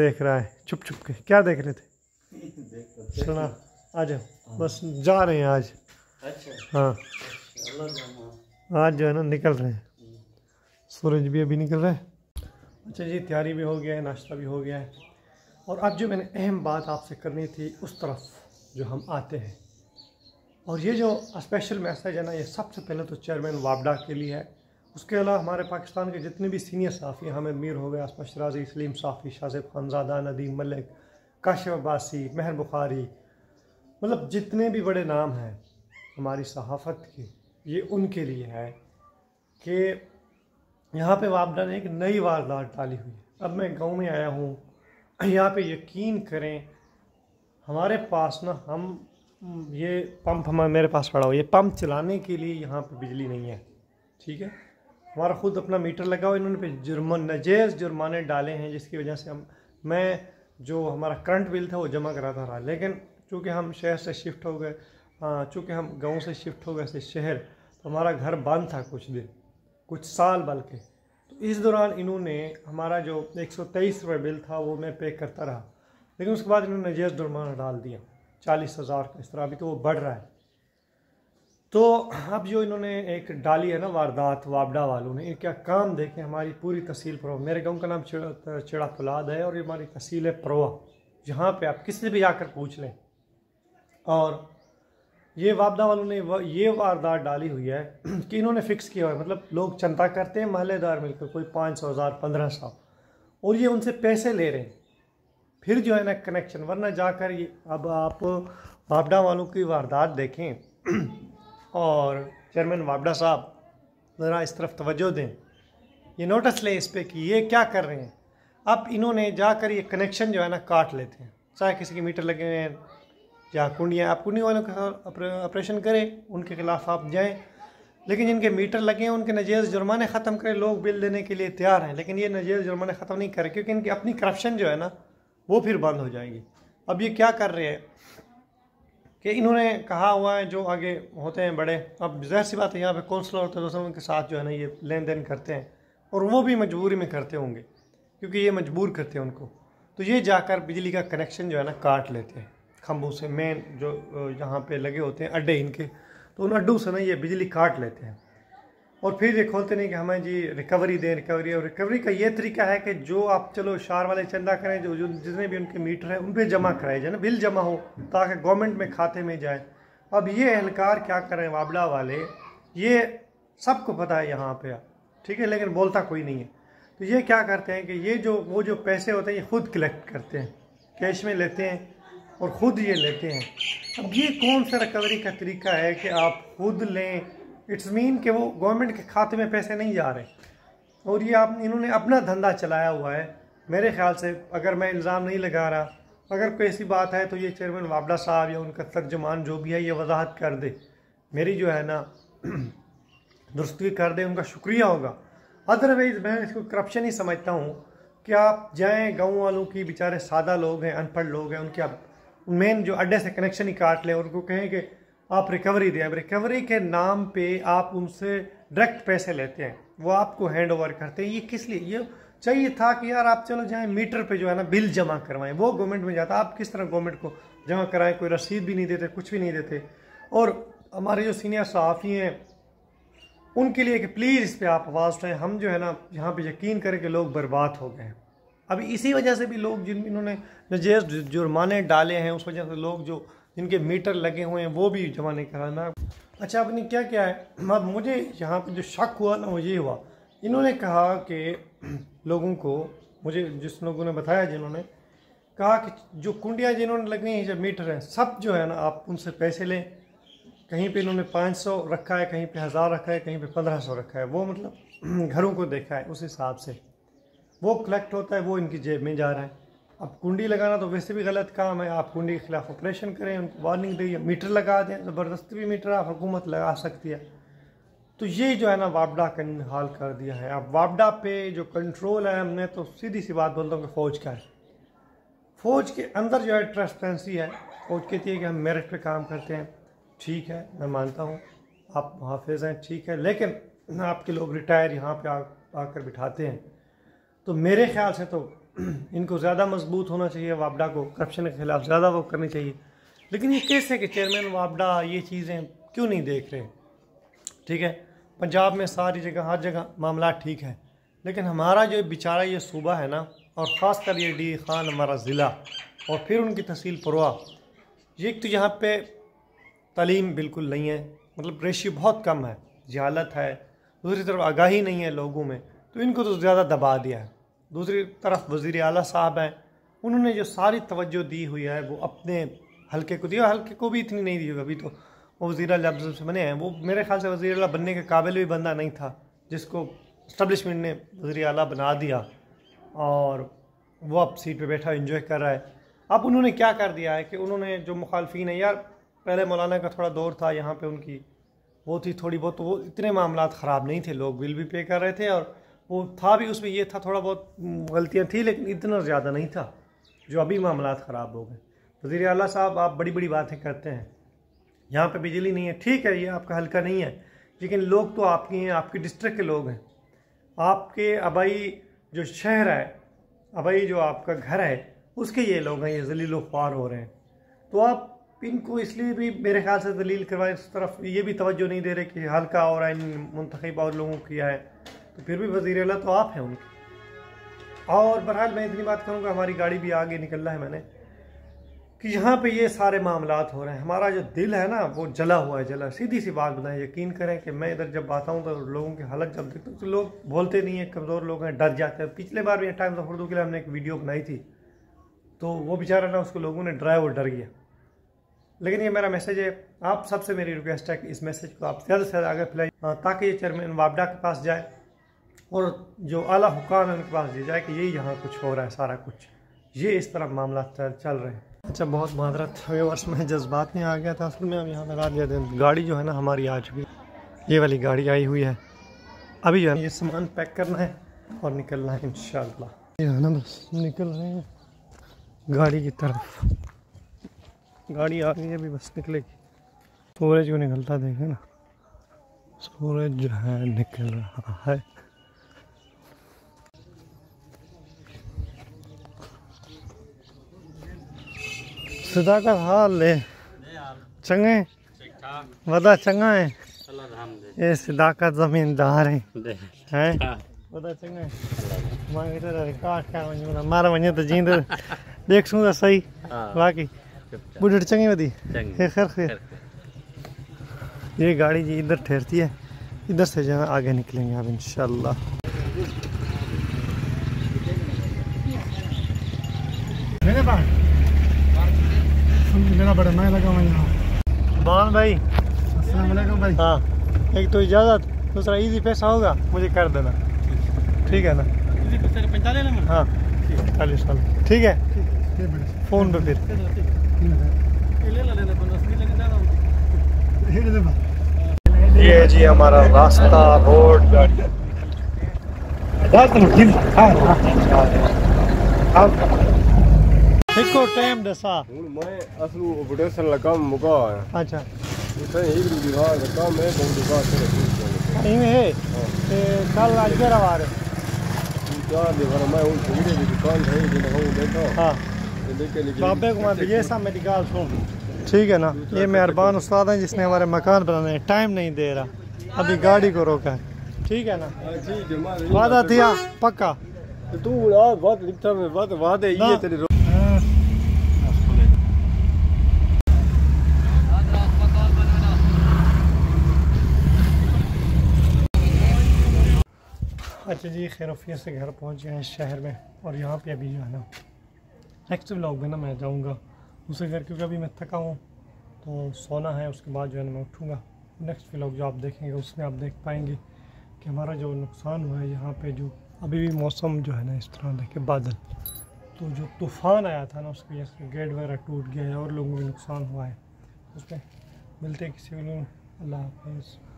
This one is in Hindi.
देख रहा है चुप चुप के। क्या देख रहे थे? सुना आ जाओ, बस जा रहे हैं आज। अच्छा हाँ, आज जो है ना निकल रहे हैं, सूरज भी अभी निकल रहा है। अच्छा जी, तैयारी भी हो गया है, नाश्ता भी हो गया है, और अब जो मैंने अहम बात आपसे करनी थी उस तरफ जो हम आते हैं। और ये जो स्पेशल मैसेज है ना, ये सबसे पहले तो चेयरमैन वापडा के लिए है। उसके अलावा हमारे पाकिस्तान के जितने भी सीनियर साफ़ी, हामिद मीर हो गया, असमत शराजी, सलीम साफ़ी, शाज़िब खानज़ादा, नदीम मलिक, काशिफ अब्बासी, महर बुखारी, मतलब जितने भी बड़े नाम हैं हमारी सहाफ़त के, ये उनके लिए है कि यहाँ पे वापडा ने एक नई वारदात डाली हुई है। अब मैं गांव में आया हूँ, यहाँ पे यकीन करें हमारे पास ना, हम ये पंप मेरे पास पड़ा हुआ, ये पंप चलाने के लिए यहाँ पे बिजली नहीं है, ठीक है। हमारा ख़ुद अपना मीटर लगा हुआ, इन्होंने पे नजायज़ जुर्माने डाले हैं, जिसकी वजह से मैं जो हमारा करंट बिल था वो जमा कराता रहा। लेकिन चूँकि हम शहर से शिफ्ट हो गए, चूँकि हम गांव से शिफ्ट हो गए से शहर, तो हमारा घर बंद था कुछ दिन, कुछ साल बल्कि। तो इस दौरान इन्होंने हमारा जो 123 रुपये बिल था वो मैं पे करता रहा, लेकिन उसके बाद इन्होंने नजायज़ जुर्माना डाल दिया 40,000 का। इस तरह अभी तो वो बढ़ रहा है। तो अब जो इन्होंने एक डाली है ना वारदात, वापडा वालों ने, क्या काम देखें। हमारी पूरी तहसील परवा, मेरे गांव का नाम चिड़ा फुलाद है, और ये हमारी तहसील है परवा। यहाँ पे आप किसी से भी जाकर पूछ लें। और ये वापडा वालों ने ये वारदात डाली हुई है कि इन्होंने फ़िक्स किया हुआ है, मतलब लोग चंदा करते हैं महल्लेदार मिलकर, कोई 500, 1000, 1500, और ये उनसे पैसे ले रहे हैं, फिर जो है ना कनेक्शन। वरना जाकर ये, अब आप वापडा वालों की वारदात देखें और चेयरमैन वापडा साहब ज़रा इस तरफ तवज्जो दें, ये नोटिस लें इस पर कि ये क्या कर रहे हैं। अब इन्होंने जाकर ये कनेक्शन जो है ना काट लेते हैं, चाहे किसी के मीटर लगे हुए हैं या कुंडियाँ, आप कुंडी वालों के साथ ऑपरेशन करें, उनके खिलाफ आप जाएं, लेकिन जिनके मीटर लगे हैं उनके नजायज़ जुर्माने ख़त्म करें। लोग बिल देने के लिए तैयार हैं, लेकिन ये नजायज़ जुर्माने ख़त्म नहीं करें, क्योंकि इनकी अपनी करप्शन जो है ना वो फिर बंद हो जाएगी। अब ये क्या कर रहे हैं कि इन्होंने कहा हुआ है जो आगे होते हैं बड़े, अब ज़ाहिर सी बात है यहाँ पे कौंसलर होते हैं, दोस्तों उनके साथ जो है ना ये लेन देन करते हैं, और वो भी मजबूरी में करते होंगे क्योंकि ये मजबूर करते हैं उनको। तो ये जाकर बिजली का कनेक्शन जो है ना काट लेते हैं खंभों से, मेन जो यहाँ पे लगे होते हैं अड्डे इनके, तो उन अड्डों से ना ये बिजली काट लेते हैं, और फिर ये खोलते नहीं कि हमें जी रिकवरी दें, रिकवरी। और रिकवरी का ये तरीका है कि जो आप चलो शार वाले चंदा करें, जो जितने भी उनके मीटर हैं उन पर जमा कराए जाए ना, बिल जमा हो ताकि गवर्नमेंट में खाते में जाए। अब ये एहलकार क्या कर रहे हैं वापडा वाले, ये सबको पता है यहाँ पे, ठीक है, लेकिन बोलता कोई नहीं है। तो ये क्या करते हैं कि ये जो वो जो पैसे होते हैं ये खुद कलेक्ट करते हैं, कैश में लेते हैं और ख़ुद ये लेते हैं। अब ये कौन सा रिकवरी का तरीका है कि आप खुद लें? इट्स मीन कि वो गवर्नमेंट के खाते में पैसे नहीं जा रहे, और ये इन्होंने अपना धंधा चलाया हुआ है। मेरे ख्याल से, अगर मैं इल्ज़ाम नहीं लगा रहा, अगर कोई ऐसी बात है तो ये चेयरमैन वापडा साहब या उनका तर्जुमान जो भी है ये वजाहत कर दे, मेरी जो है ना दुरुस्ती कर दे, उनका शुक्रिया होगा। अदरवाइज़ मैं इसको करप्शन ही समझता हूँ कि आप जाएँ गाँव वालों की, बेचारे सादा लोग हैं, अनपढ़ लोग हैं, उनके आप मेन जो अड्डे से कनेक्शन ही काट लें और उनको कहें कि आप रिकवरी दें। अब रिकवरी के नाम पे आप उनसे डायरेक्ट पैसे लेते हैं, वो आपको हैंड ओवर करते हैं। ये किस लिए? ये चाहिए था कि यार आप चलो जाएं मीटर पे जो है ना बिल जमा करवाएं, वो गवर्नमेंट में जाता। आप किस तरह गवर्नमेंट को जमा कराएं? कोई रसीद भी नहीं देते, कुछ भी नहीं देते। और हमारे जो सीनियर सहाफ़ी हैं उनके लिए कि प्लीज़ इस पर आप आवाज़ उठाएं। हम जो है ना यहाँ पर यकीन करें कि लोग बर्बाद हो गए हैं। अभी इसी वजह से भी लोग इन्होंने नजायज़ जुर्माने डाले हैं, उस वजह से लोग जो जिनके मीटर लगे हुए हैं वो भी जमा नहीं कराना। अच्छा, आपने क्या क्या है, अब मुझे यहाँ पे जो शक हुआ ना वो ये हुआ, इन्होंने कहा कि लोगों को, मुझे जिस लोगों ने बताया, जिन्होंने कहा कि जो कुंडियाँ जिन्होंने लगनी है, जो मीटर हैं, सब जो है ना आप उनसे पैसे लें। कहीं पे इन्होंने 500 रखा है, कहीं पे 1000 रखा है, कहीं पे 1500 रखा है। वो मतलब घरों को देखा है, उस हिसाब से वो कलेक्ट होता है, वो इनकी जेब में जा रहा है। अब कुंडी लगाना तो वैसे भी गलत काम है, आप कुंडी के खिलाफ ऑपरेशन करें, उनको वार्निंग दें, मीटर लगा दें, ज़बरदस्ती भी मीटर आप हुकूमत लगा सकती है। तो ये जो है ना वापडा का हाल कर दिया है। अब वापडा पे जो कंट्रोल है, हमने तो सीधी सी बात बोलता हूँ कि फ़ौज का है। फ़ौज के अंदर जो है ट्रांसपेरेंसी है। फ़ौज कहती है कि हम मेरिट पे काम करते हैं, ठीक है, मैं मानता हूँ आप हाफिज़ हैं, ठीक है, लेकिन आपके लोग रिटायर यहाँ पे आकर बिठाते हैं। तो मेरे ख्याल से तो इनको ज़्यादा मजबूत होना चाहिए, वापडा को करप्शन के खिलाफ ज़्यादा वो करनी चाहिए। लेकिन ये कैसे कि चेयरमैन वापडा ये चीज़ें क्यों नहीं देख रहे? ठीक है, पंजाब में सारी जगह हर जगह मामला ठीक है, लेकिन हमारा जो बेचारा ये सूबा है ना, और ख़ासकर ये डी खान हमारा ज़िला और फिर उनकी तहसील पुरवा, ये एक तो यहाँ पे तालीम बिल्कुल नहीं है, मतलब रेशियो बहुत कम है, जहालत है, दूसरी तरफ आगाही नहीं है लोगों में, तो इनको तो ज़्यादा दबा दिया है। दूसरी तरफ वज़ीर आला साहब हैं, उन्होंने जो सारी तवज्जो दी हुई है वो अपने हल्के को दिया, हल्के को भी इतनी नहीं दी होगी। अभी तो वो वज़ीर आला जब से बने हैं, वो मेरे ख्याल से वज़ीर आला बनने के काबिल भी बंदा नहीं था, जिसको इस्टबलिशमेंट ने वज़ीर आला बना दिया और वो अब सीट पे बैठा एंजॉय कर रहा है। अब उन्होंने क्या कर दिया है कि उन्होंने जो मुखालफिन है, यार पहले मौलाना का थोड़ा दौर था यहाँ पे, उनकी वो थी थोड़ी बहुत, तो वो इतने मामलात ख़राब नहीं थे, लोग बिल भी पे कर रहे थे और वो था भी, उसमें ये था थोड़ा बहुत गलतियाँ थी, लेकिन इतना ज़्यादा नहीं था जो अभी मामलात ख़राब हो गए। वज़ीर आला साहब, आप बड़ी बड़ी बातें करते हैं, यहाँ पे बिजली नहीं है, ठीक है, ये आपका हल्का नहीं है, लेकिन लोग तो आपके हैं, आपकी डिस्ट्रिक्ट के लोग हैं, आपके आबाई जो शहर है, आबाई जो आपका घर है, उसके ये लोग हैं, ये ज़लील ख्वार हो रहे हैं। तो आप इनको इसलिए भी मेरे ख्याल से दलील करवाएं, इस तरफ ये भी तवज्जो नहीं दे रहे कि हल्का और इन मुंतखब और लोगों को किया है, तो फिर भी वज़ीर आला तो आप हैं उनके। और बहरहाल मैं इतनी बात करूँगा, हमारी गाड़ी भी आगे निकलना है मैंने, कि यहाँ पे ये सारे मामलात हो रहे हैं, हमारा जो दिल है ना वो जला हुआ है, जला। सीधी सी बात बताएं, यकीन करें कि मैं इधर जब आता हूँ तो लोगों की हालत जब देखता हूँ तो लोग बोलते नहीं हैं, कमज़ोर लोग हैं, डर जाते हैं। पिछले बार भी टाइम्स ऑफ उर्दू के लिए हमने एक वीडियो बनाई थी, तो वो बेचारा ना, उसको लोगों ने डराया, वो डर गया। लेकिन ये मेरा मैसेज है, आप सबसे मेरी रिक्वेस्ट है कि इस मैसेज को आप ज़्यादा से ज़्यादा आगे फैलाइए, ताकि ये चेयरमैन वापडा के पास जाए और जो आला हुकाम है उनके पास दे जाए कि यही यहाँ कुछ हो रहा है, सारा कुछ ये इस तरह मामला चल रहे हैं। अच्छा, बहुत मादरत व्यूअर्स, में जज्बात में आ गया था असल में। हम यहाँ लगा दिया था, गाड़ी जो है ना हमारी आ चुकी, ये वाली गाड़ी आई हुई है, अभी जो है ये सामान पैक करना है और निकलना है इंशाल्लाह। ये है ना, बस निकल रहे हैं गाड़ी की तरफ, गाड़ी आ गई है, अभी बस निकलेगी। सूरज को निकलता देखे ना, सूरज जो है निकल रहा है। सदाकत हाल ले चंगे वदा चंगा है, ये सदाकत जमींदार है हैं वदा चंगा मांगे तो रिकॉर्ड का वने मार वने तो जींद देख सुन सही बाकी बुढ़ चंगे वदी ये खैर। ये गाड़ी जी इधर ठहरती है, इधर से जहाँ आगे निकलेंगे अब इंशाल्लाह। मेरा बड़ा मैं लगा हुआ यहाँ। बान भाई, अस्सलाम वालेकुम भाई। हाँ, एक तो इजाज़त, दूसरा इजी पैसा होगा मुझे कर देना, ठीक है ना? इजी पैसा 45 ना? हाँ, 45 साल, ठीक है, फ़ोन पे फिर ये जी हमारा रास्ता रोड इसको टाइम दसा मैं असलू प्रोडक्शन लगा मुका है। अच्छा, इसे ही विभाग का काम है, बहुत दुकान से नहीं है ते कल आज के रवार चार दिन मैं उन पूरे की दुकान है जिन हो बैठा। हां, लेके बाबे को मैं ये सब मेरी गाल सुन, ठीक है ना? ये मेहरबान उस्ताद है जिसने हमारे मकान बनाने टाइम नहीं दे रहा, अभी गाड़ी को रोका है, ठीक है ना? ठीक है, वादा दिया पक्का तू आज बात लिखता में बात वादे ये तेरे। अच्छा जी, खैरफियत से घर पहुंच गए हैं शहर में, और यहाँ पे अभी जो है ना नेक्स्ट व्लॉग में ना मैं जाऊँगा दूसरे घर, क्योंकि अभी मैं थका हूँ तो सोना है, उसके बाद जो है ना मैं उठूँगा। नेक्स्ट व्लॉग जो आप देखेंगे उसमें आप देख पाएंगे कि हमारा जो नुकसान हुआ है यहाँ पे, जो अभी भी मौसम जो है ना इस तरह देखे बादल, तो जो तूफ़ान आया था ना उसकी वजह से गेट वगैरह टूट गया है और लोगों को भी नुकसान हुआ है। उसमें मिलते किसी को। अल्लाह हाफ़िज़।